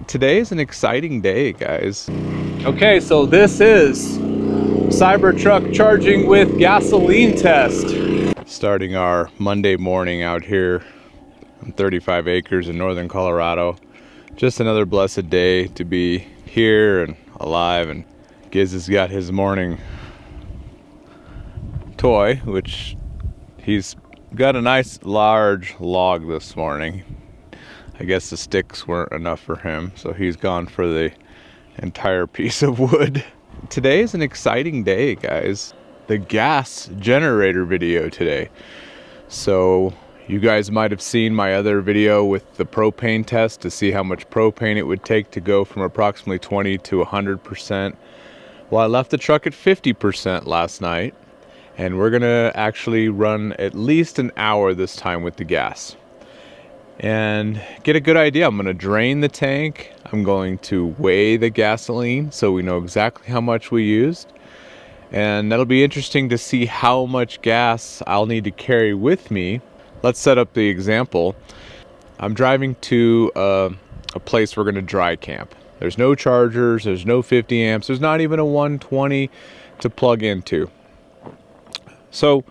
Today's an exciting day, guys. Okay, so this is Cybertruck charging with gasoline test. Starting our Monday morning out here on 35 acres in northern Colorado. Just another blessed day to be here and alive, and Giz has got his morning toy, which he's got a nice large log this morning. I guess the sticks weren't enough for him, so he's gone for the entire piece of wood. Today is an exciting day, guys. The gas generator video today. So you guys might have seen my other video with the propane test to see how much propane it would take to go from approximately 20 to 100%. Well, I left the truck at 50% last night, and we're gonna actually run at least an hour this time with the gas and get a good idea. I'm gonna drain the tank. I'm going to weigh the gasoline so we know exactly how much we used. And that'll be interesting to see how much gas I'll need to carry with me. Let's set up the example. I'm driving to a place we're gonna dry camp. There's no chargers, there's no 50 amps, there's not even a 120 to plug into. So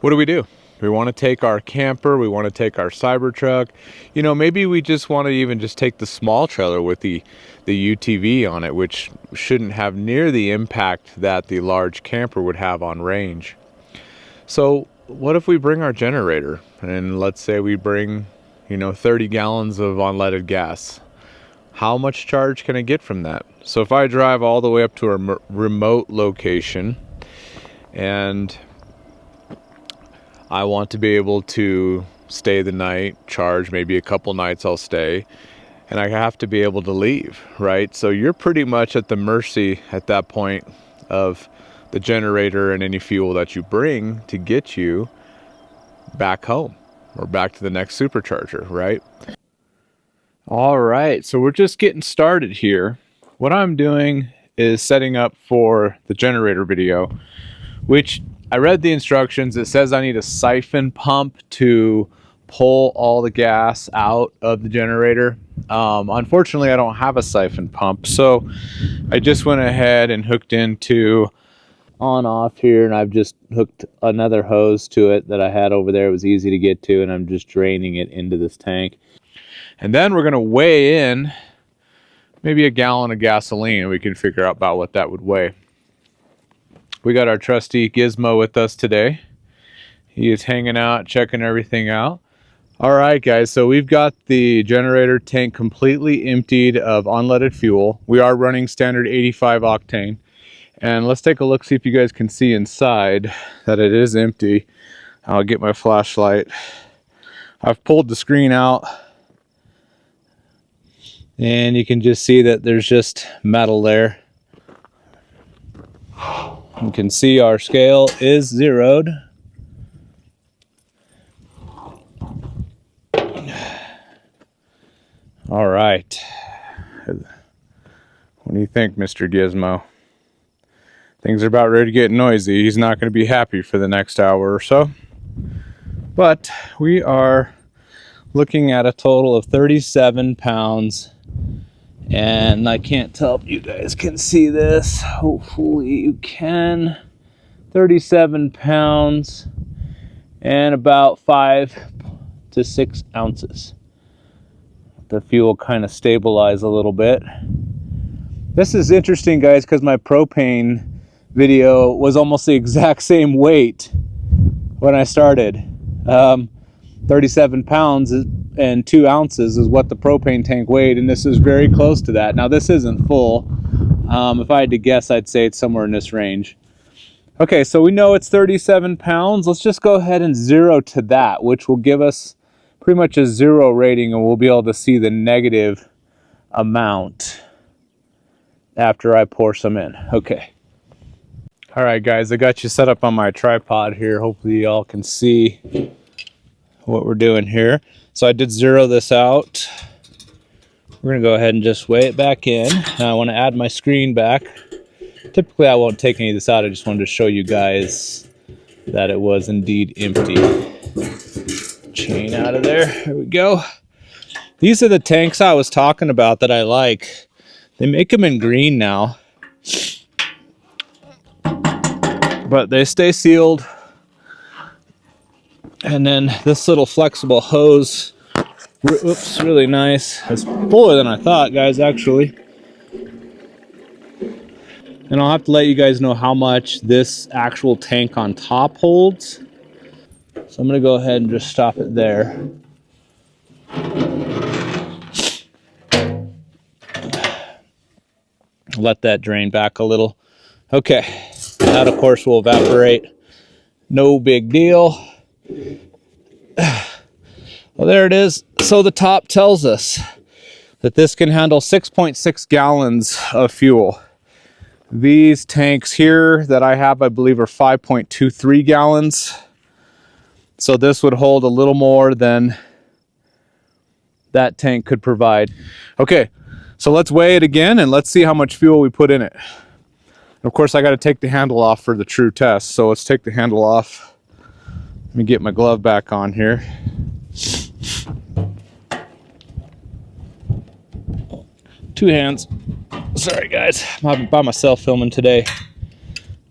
what do? We want to take our camper, we want to take our Cybertruck. You know, maybe we just want to even just take the small trailer with the UTV on it, which shouldn't have near the impact that the large camper would have on range. So what if we bring our generator, and let's say we bring, 30 gallons of unleaded gas? How much charge can I get from that? So if I drive all the way up to a remote location and I want to be able to stay the night, charge, maybe a couple nights I'll stay, and I have to be able to leave, right? So you're pretty much at the mercy at that point of the generator and any fuel that you bring to get you back home or back to the next supercharger, right? All right, so we're just getting started here. What I'm doing is setting up for the generator video, which I read the instructions. It says I need a siphon pump to pull all the gas out of the generator. Unfortunately, I don't have a siphon pump, so I just went ahead and hooked into on-off here, and I've just hooked another hose to it that I had over there. It was easy to get to, and I'm just draining it into this tank. And then we're going to weigh in maybe a gallon of gasoline, and we can figure out about what that would weigh. We got our trusty Gizmo with us today. He is hanging out, checking everything out. All right, guys, so we've got the generator tank completely emptied of unleaded fuel. We are running standard 85 octane. And let's take a look, see if you guys can see inside that it is empty. I'll get my flashlight. I've pulled the screen out, and you can just see that there's just metal there. You can see our scale is zeroed. All right. What do you think, Mr. Gizmo? Things are about ready to get noisy. He's not going to be happy for the next hour or so. But we are looking at a total of 37 pounds. And I can't tell if you guys can see this. Hopefully you can. 37 pounds and about 5 to 6 ounces. The fuel kind of stabilized a little bit. This is interesting, guys, because my propane video was almost the exact same weight when I started. 37 pounds and 2 ounces is what the propane tank weighed, and this is very close to that. Now this isn't full. If I had to guess, I'd say it's somewhere in this range. Okay, so we know it's 37 pounds. Let's just go ahead and zero to that, which will give us pretty much a 0 rating, and we'll be able to see the negative amount after I pour some in. Okay. All right, guys, I got you set up on my tripod here. Hopefully y'all can see what we're doing here. So I did zero this out. We're gonna go ahead and just weigh it back in. Now I want to add my screen back. Typically I won't take any of this out. I just wanted to show you guys that it was indeed empty. Chain out of there. There we go. These are the tanks I was talking about that I like. They make them in green now, but they stay sealed. And then this little flexible hose, oops, really nice. It's fuller than I thought, guys, actually. And I'll have to let you guys know how much this actual tank on top holds. So I'm gonna go ahead and just stop it there. Let that drain back a little. Okay, that of course will evaporate. No big deal. Well, there it is. So the top tells us that this can handle 6.6 gallons of fuel. These tanks here that I have, I believe, are 5.23 gallons. So this would hold a little more than that tank could provide. Okay, so let's weigh it again and let's see how much fuel we put in it. And of course, I got to take the handle off for the true test. So let's take the handle off. Let me get my glove back on here. Two hands. Sorry guys, I'm by myself filming today.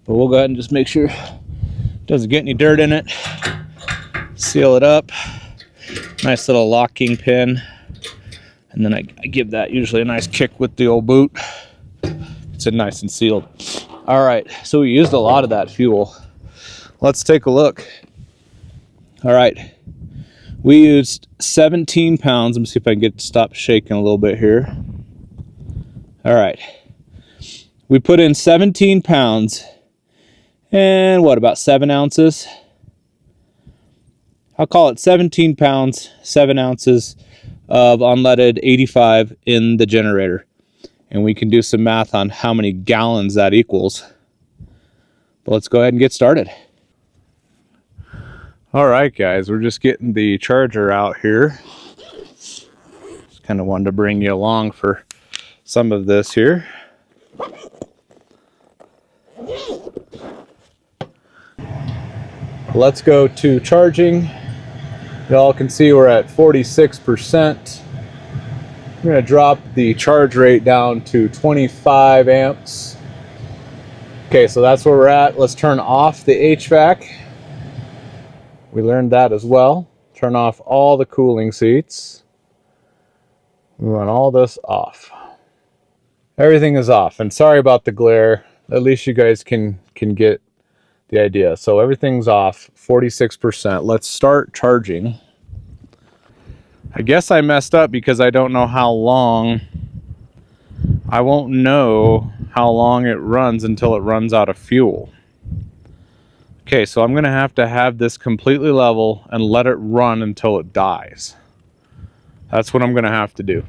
But we'll go ahead and just make sure it doesn't get any dirt in it. Seal it up. Nice little locking pin. And then I give that usually a nice kick with the old boot. It's nice and sealed. All right, so we used a lot of that fuel. Let's take a look. All right, we used 17 pounds. Let me see if I can get it to stop shaking a little bit here. All right, we put in 17 pounds and what, about 7 ounces? I'll call it 17 pounds, 7 ounces of unleaded 85 in the generator. And we can do some math on how many gallons that equals. But let's go ahead and get started. All right, guys, we're just getting the charger out here. Just kind of wanted to bring you along for some of this here. Let's go to charging. Y'all can see we're at 46%. I'm going to drop the charge rate down to 25 amps. Okay, so that's where we're at. Let's turn off the HVAC. We learned that as well. Turn off all the cooling seats. We want all this off. Everything is off, and sorry about the glare. At least you guys can get the idea. So everything's off, 46%. Let's start charging. I guess I messed up because I don't know how long. I won't know how long it runs until it runs out of fuel. Okay, so I'm gonna have to have this completely level and let it run until it dies. That's what I'm gonna have to do.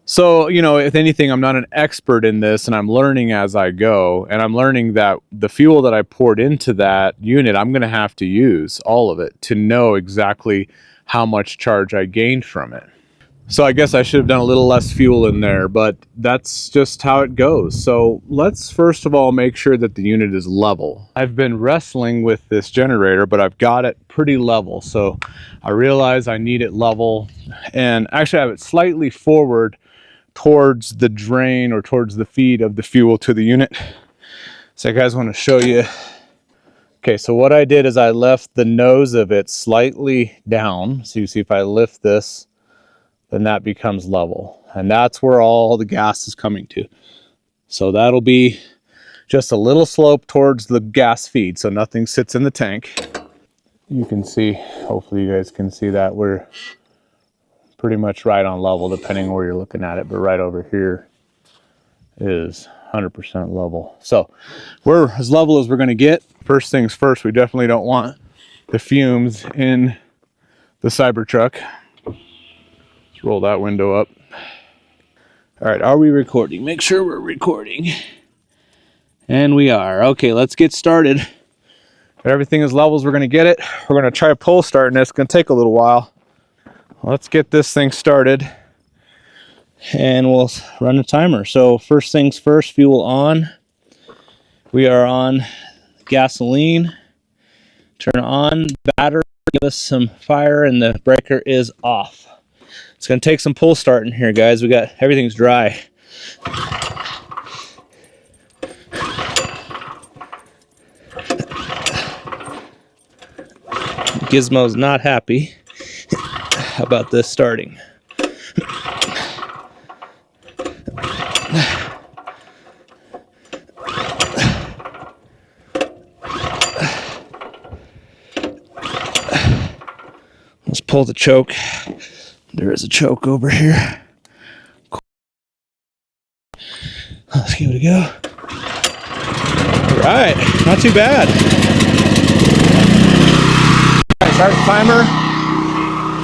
So, you know, if anything, I'm not an expert in this and I'm learning as I go. And I'm learning that the fuel that I poured into that unit, I'm going to have to use all of it to know exactly how much charge I gained from it. So I guess I should have done a little less fuel in there, but that's just how it goes. So let's first of all make sure that the unit is level. I've been wrestling with this generator, but I've got it pretty level. So I realize I need it level, and actually I have it slightly forward towards the drain or towards the feed of the fuel to the unit. So I guys want to show you. Okay, so what I did is I left the nose of it slightly down. So you see if I lift this, then that becomes level. And that's where all the gas is coming to. So that'll be just a little slope towards the gas feed, so nothing sits in the tank. You can see, hopefully you guys can see that we're pretty much right on level depending on where you're looking at it, but right over here is 100% level. So we're as level as we're going to get. First things first, we definitely don't want the fumes in the Cybertruck. Let's roll that window up. All right, are we recording? Make sure we're recording. And we are. Okay, let's get started. If everything is level as we're going to get it. We're going to try pull starting this. It's going to take a little while. Let's get this thing started and we'll run a timer. So first things first, fuel on. We are on gasoline. Turn on battery, give us some fire, and the breaker is off. It's gonna take some pull starting here, guys. Everything's dry. Gizmo's not happy about this starting. Let's pull the choke. There is a choke over here. Let's give it a go. All right, not too bad. All right, start the timer.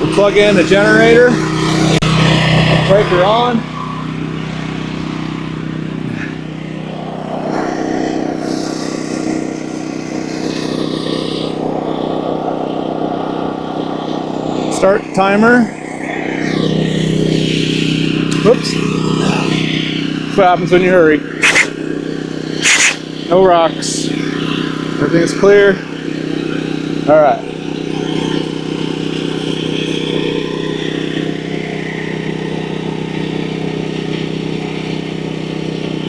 We'll plug in the generator. Breaker on. Start timer. Whoops. That's what happens when you hurry. No rocks. Everything's clear. All right.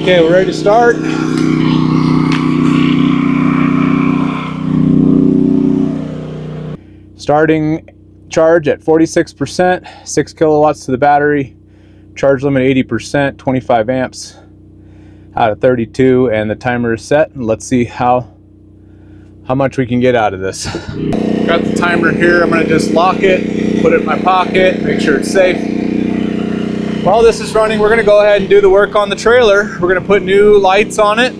Okay, we're ready to start. Starting charge at 46%, 6 kilowatts to the battery. Charge limit 80%, 25 amps out of 32, and the timer is set. Let's see how much we can get out of this. Got the timer here. I'm going to just lock it, put it in my pocket, make sure it's safe. While this is running, we're going to go ahead and do the work on the trailer. We're going to put new lights on it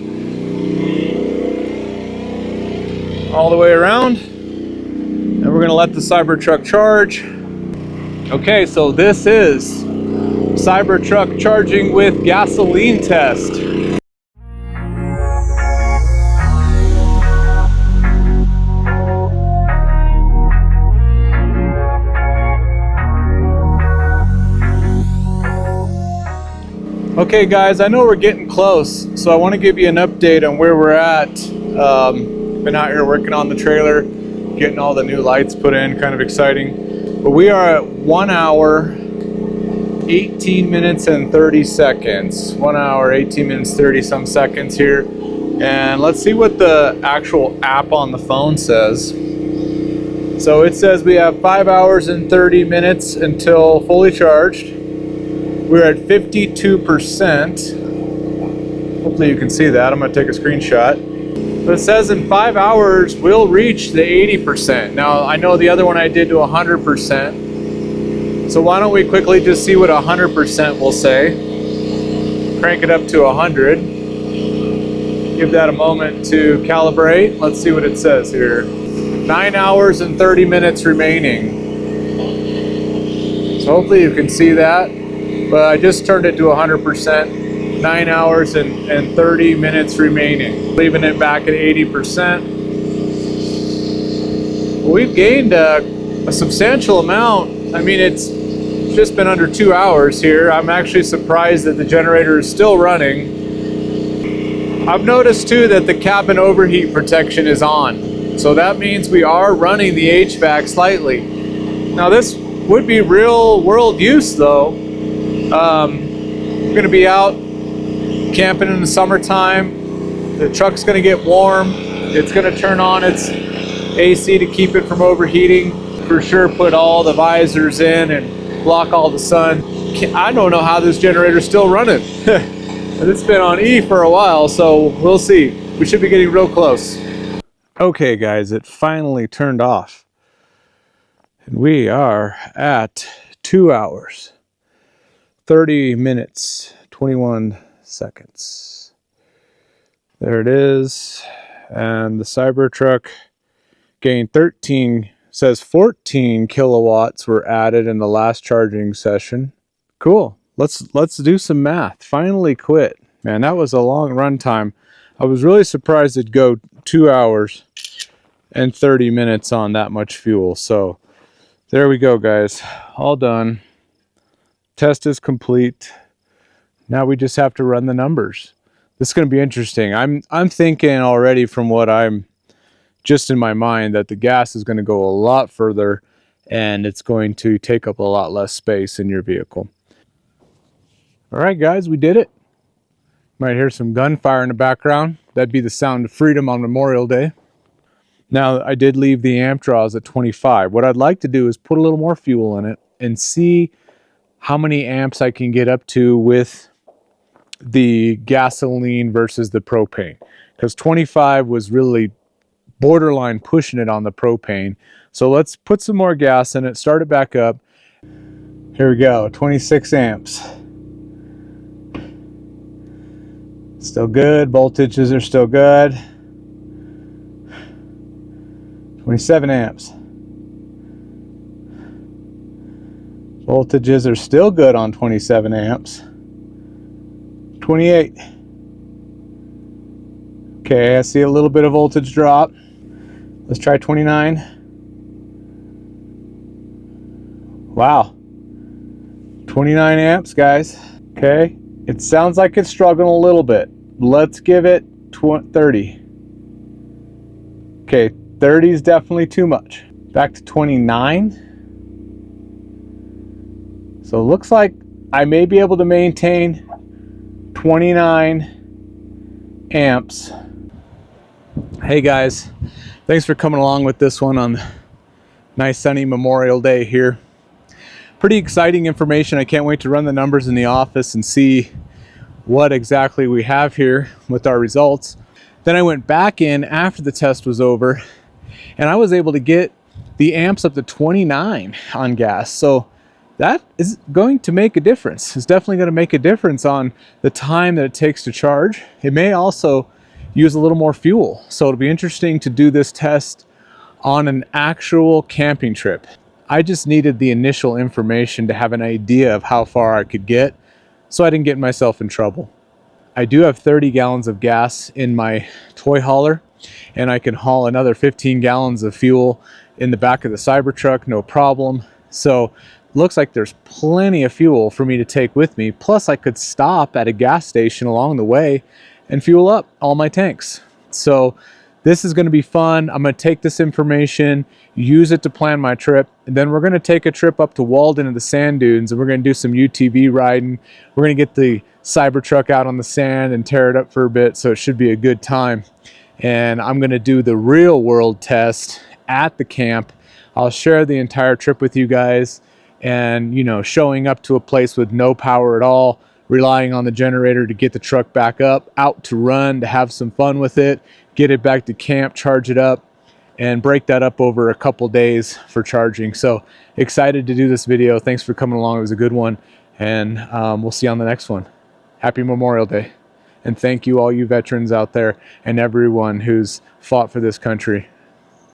all the way around, and we're going to let the Cybertruck charge. Okay, so this is Cybertruck charging with gasoline test. Okay guys, I know we're getting close, so I want to give you an update on where we're at. Been out here working on the trailer, getting all the new lights put in, kind of exciting. But we are at 1 hour, 18 minutes and 30 seconds. 1 hour, 18 minutes, 30 some seconds here. And let's see what the actual app on the phone says. So it says we have 5 hours and 30 minutes until fully charged. We're at 52%. Hopefully you can see that. I'm going to take a screenshot. But it says in 5 hours we'll reach the 80%. Now I know the other one I did to 100%. So why don't we quickly just see what 100% will say. Crank it up to 100. Give that a moment to calibrate. Let's see what it says here. 9 hours and 30 minutes remaining. So hopefully you can see that. But I just turned it to 100%, 9 hours and 30 minutes remaining. Leaving it back at 80%. We've gained a substantial amount. I mean, it's just been under 2 hours here. I'm actually surprised that the generator is still running. I've noticed too that the cabin overheat protection is on. So that means we are running the HVAC slightly. Now this would be real world use though. We're going to be out camping in the summertime. The truck's going to get warm. It's going to turn on its AC to keep it from overheating. For sure put all the visors in and block all the sun. I don't know how this generator's still running. It's been on E for a while, so we'll see. We should be getting real close. Okay guys, it finally turned off. And we are at 2 hours. 30 minutes, 21 seconds. There it is. And the Cybertruck gained 13, says 14 kilowatts were added in the last charging session. Cool. Let's do some math. Finally quit. Man, that was a long run time. I was really surprised it'd go 2 hours and 30 minutes on that much fuel. So there we go, guys. All done. Test is complete. Now we just have to run the numbers. This is going to be interesting. I'm thinking already from what I'm just in my mind that the gas is going to go a lot further and it's going to take up a lot less space in your vehicle. All right, guys, we did it. Might hear some gunfire in the background. That'd be the sound of freedom on Memorial Day. Now, I did leave the amp draws at 25. What I'd like to do is put a little more fuel in it and see how many amps I can get up to with the gasoline versus the propane. Because 25 was really borderline pushing it on the propane. So let's put some more gas in it, start it back up. Here we go, 26 amps. Still good, voltages are still good. 27 amps. Voltages are still good on 27 amps. 28. Okay, I see a little bit of voltage drop. Let's try 29. Wow. 29 amps, guys. Okay, it sounds like it's struggling a little bit. Let's give it 30. Okay, 30 is definitely too much. Back to 29. So it looks like I may be able to maintain 29 amps. Hey guys, thanks for coming along with this one on nice sunny Memorial Day here. Pretty exciting information. I can't wait to run the numbers in the office and see what exactly we have here with our results. Then I went back in after the test was over and I was able to get the amps up to 29 on gas. So that is going to make a difference. It's definitely going to make a difference on the time that it takes to charge. It may also use a little more fuel. So it'll be interesting to do this test on an actual camping trip. I just needed the initial information to have an idea of how far I could get, so I didn't get myself in trouble. I do have 30 gallons of gas in my toy hauler, and I can haul another 15 gallons of fuel in the back of the Cybertruck, no problem. So looks like there's plenty of fuel for me to take with me. Plus I could stop at a gas station along the way and fuel up all my tanks. So this is going to be fun. I'm going to take this information, use it to plan my trip, and then we're going to take a trip up to Walden and the sand dunes, and we're going to do some UTV riding. We're going to get the Cybertruck out on the sand and tear it up for a bit, so it should be a good time. And I'm going to do the real world test at the camp. I'll share the entire trip with you guys, and you know, showing up to a place with no power at all, relying on the generator to get the truck back up, out to run, to have some fun with it, get it back to camp, charge it up, and break that up over a couple days for charging. So excited to do this video. Thanks for coming along. It was a good one, and we'll see you on the next one. Happy Memorial Day, and thank you all you veterans out there and everyone who's fought for this country.